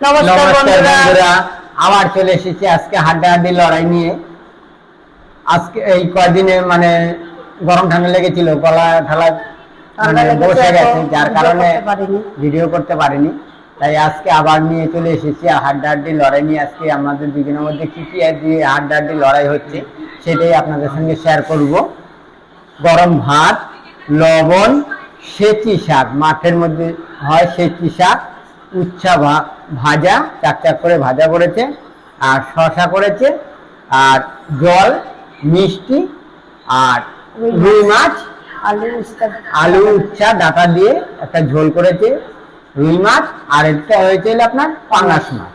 নমস্কার বন্ধুরা, আবার চলে এসেছি আজকে হাড্ডাহাড্ডি লড়াই নিয়ে। আজকে এই কয়দিনে মানে গরম ঠান্ডা লেগেছিল, গলা ঠালা মানে বসে গেছে, যার কারণে ভিডিও করতে পারিনি। তাই আজকে আবার নিয়ে চলে এসেছি হাড্ডাহাড্ডি লড়াই নিয়ে। আজকে আমাদের দুজনের মধ্যে কি কি দিয়ে হাড্ডাহাড্ডি লড়াই হচ্ছে সেটাই আপনাদের সঙ্গে শেয়ার করব। গরম ভাত, লবণ, সেচি শাক, মাঠের মধ্যে হয় সেচি শাক, উচ্ছা ভাজা, চাক করে ভাজা করেছে, আর শশা করেছে, আর জল, মিষ্টি, আর রুই মাছ, আলু উচ্ছা ডাটা দিয়ে একটা ঝোল করেছে, রুই মাছ, আর একটা হয়েছে আপনার পাঙাশ মাছ।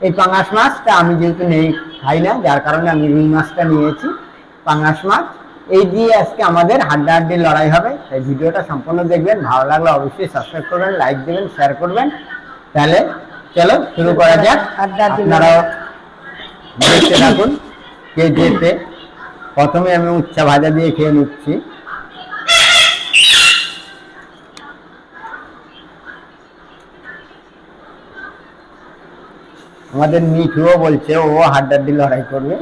এই পাঙাশ মাছটা আমি যেহেতু খাই না, যার কারণে আমি রুই মাছটা নিয়েছি। পাঙাশ মাছ এই দিয়ে আজকে আমাদের হাড্ডাহাড্ডি লড়াই হবে। তাই ভিডিওটা সম্পূর্ণ দেখবেন, ভালো লাগলে অবশ্যই সাবস্ক্রাইব করবেন, লাইক দেবেন, শেয়ার করবেন। তাহলে চলো শুরু করা যাক। আপনারাও দেখতে থাকুন কে যেতে। প্রথমে আমি উচ্ছা ভাজা দিয়ে খেয়ে নিচ্ছি। আমাদের মিঠুও বলছে ও হাড্ডাহাড্ডি লড়াই করবে।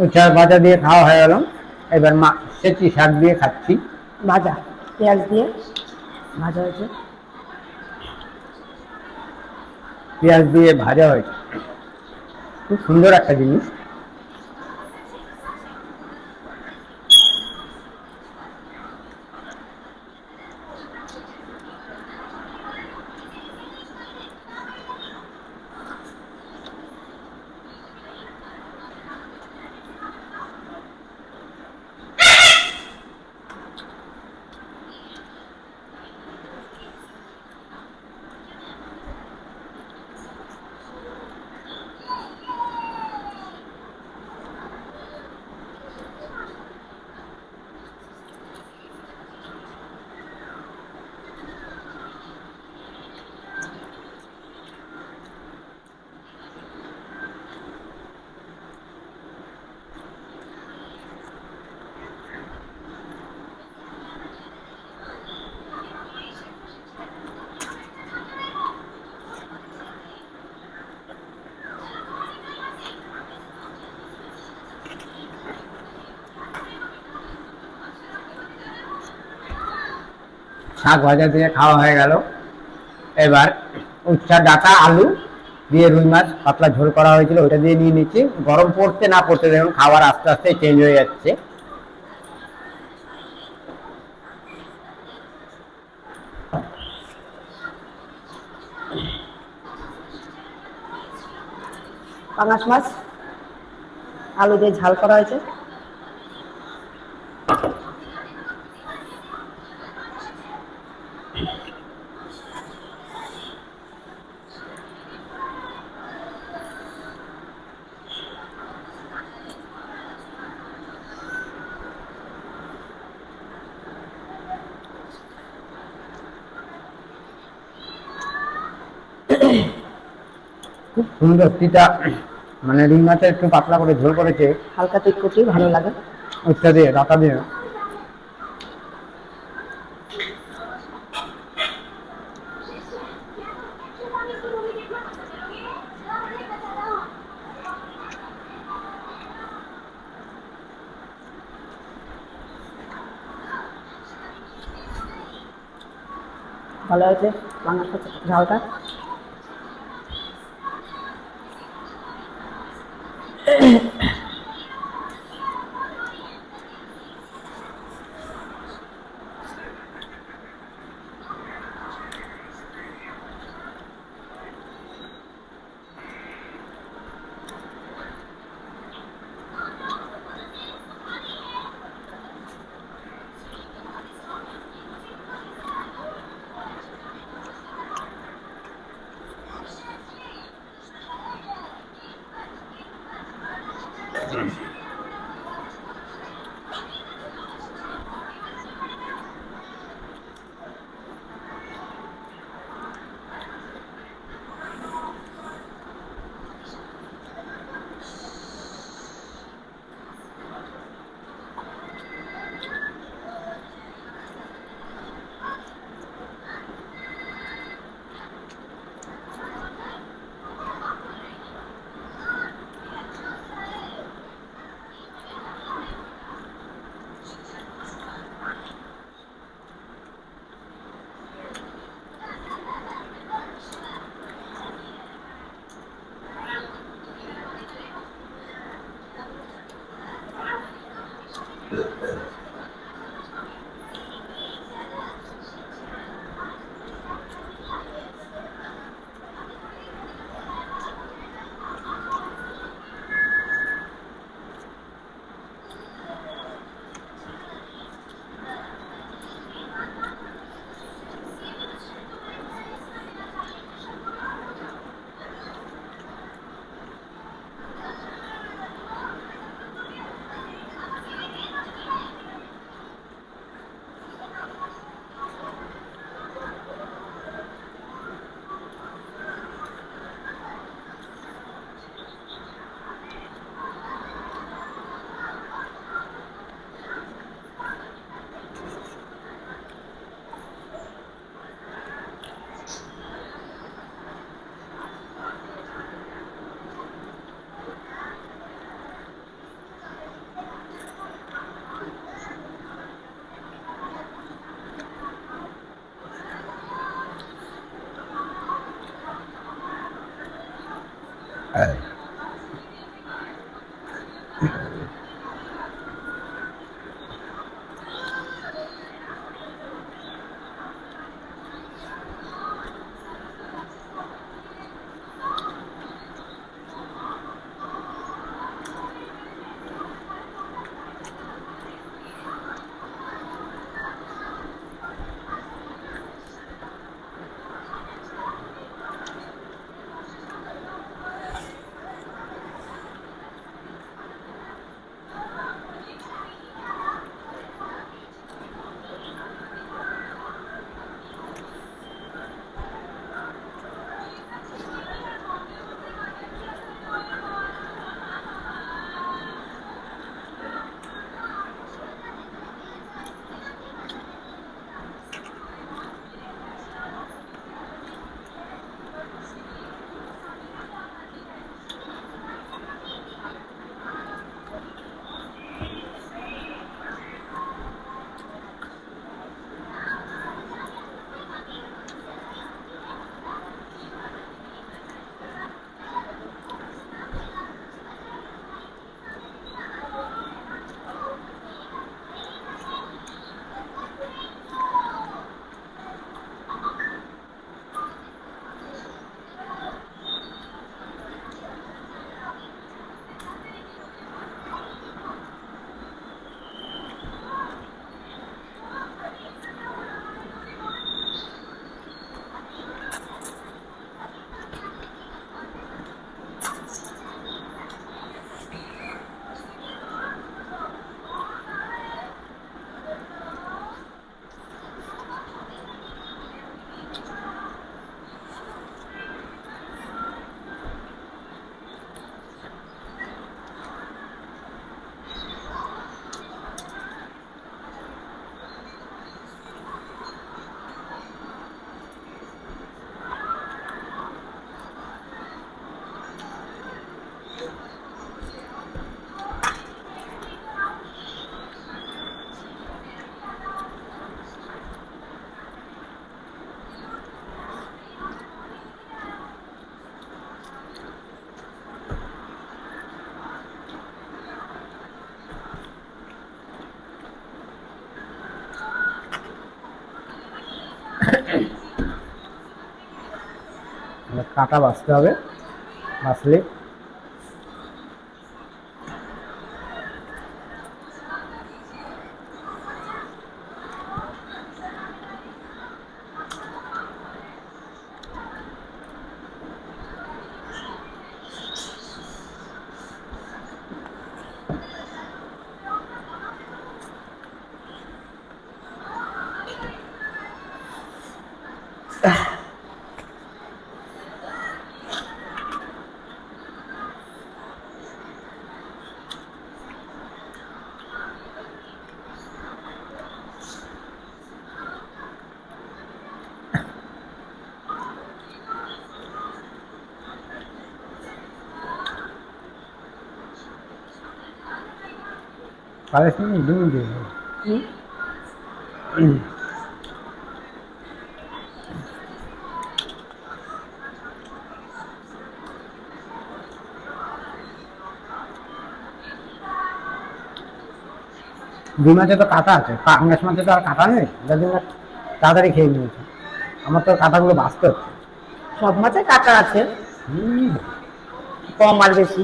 উচ্ছা ভাজা দিয়ে খাওয়া হয়ে গেল। এবার সেচি শাক দিয়ে খাচ্ছি। ভাজা পেঁয়াজ দিয়ে ভাজা হয়েছে, পেঁয়াজ দিয়ে ভাজা হয়েছে, খুব সুন্দর একটা জিনিস। শাক ভাজা দিয়ে খাওয়া হয়ে গেল। এবার উচ্ছা ডাটা আলু দিয়ে রুই মাছ পাতলা ঝোল করা হয়েছিল, ওইটা দিয়ে নিয়ে নিচ্ছি। গরম পড়তে না পড়তে দেখুন খাবার আস্তে আস্তে চেঞ্জ হয়ে যাচ্ছে। পাঙাশ মাছ আলু দিয়ে ঝাল করা হয়েছে। খুব সুন্দর তিতা, মানে রুই মাছের একটু পাতলা করে ঝোল করেছে হালকা তিতকুটি ভালো লাগে। ওইটা দিয়ে ডাটা দিয়ে। ভালো হয়েছে বাংলা ঝালটা। কাটা বাছতে হবে, বাছলে পালিশমেন্ট দিন দিয়ে দুই মাছে তো কাটা আছে, পাঙ্গাস মাছে তো আর কাটা নেই, যার জন্য তাড়াতাড়ি খেয়ে নিয়েছি। আমার তো কাঁটাগুলো বাঁচতে হচ্ছে। সব মাছে কাটা আছে, হুম, কম আর বেশি।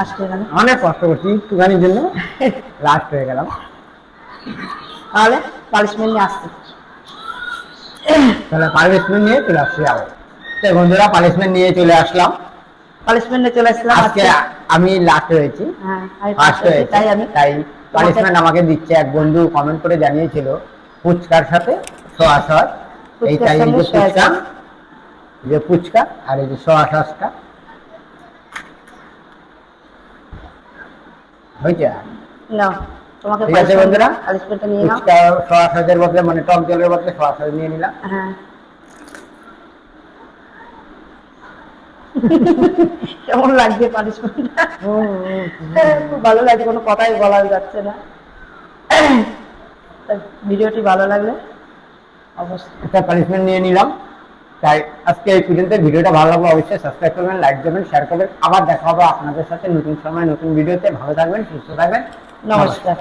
আসবে না, অনেক কষ্ট করছি একটুখানির জন্য, লাস্ট হয়ে গেলাম। তাহলে পালিশমেন্ট নিয়ে আসতে। তাহলে পানিশমেন্ট নিয়ে চলে আসছি আবার। তো বন্ধুরা, পানিশমেন্ট নিয়ে চলে আসলাম। পালিশমেন্টে চলে আসলাম আজকে আমি লাস্ট হয়েছি, হ্যাঁ, আমি ফার্স্ট হয়েছি, তাই তোমাকে- পানিশমেন্ট আমাকে দিচ্ছে। এক বন্ধু কমেন্ট করে জানিয়েছিল ফুচকার সাথে সোয়া সস, এই ফুচকার তাই এই সঙ্গে যে সোয়া ফুচকা, সস। যে ফুচকা আর এই যে সোয়া সসটা হয়েছে। নাও, তোমাকে ঠিক আছে বন্ধুরা, পালিশমেন্টটা নিয়ে নাও। ফুচকা সোয়া সসের বদলে মানে টক জলের বদলে সোয়া সস নিয়ে নিলাম। হ্যাঁ। কেমন লাগছে পানিশমেন্টটা? খুব ভালো লাগছে, কোনো কথাই বলা যাচ্ছে না। তা ভিডিওটি ভালো লাগলে অবশ্যই একটা পানিশমেন্ট নিয়ে নিলাম। তাই আজকে এই পর্যন্ত। ভিডিওটা ভালো লাগলে অবশ্যই সাবস্ক্রাইব করবেন, লাইক দেবেন, শেয়ার করবেন। আবার দেখা হবে আপনাদের সাথে নতুন সময় নতুন ভিডিওতে। ভালো থাকবেন, সুস্থ থাকবেন, নমস্কার।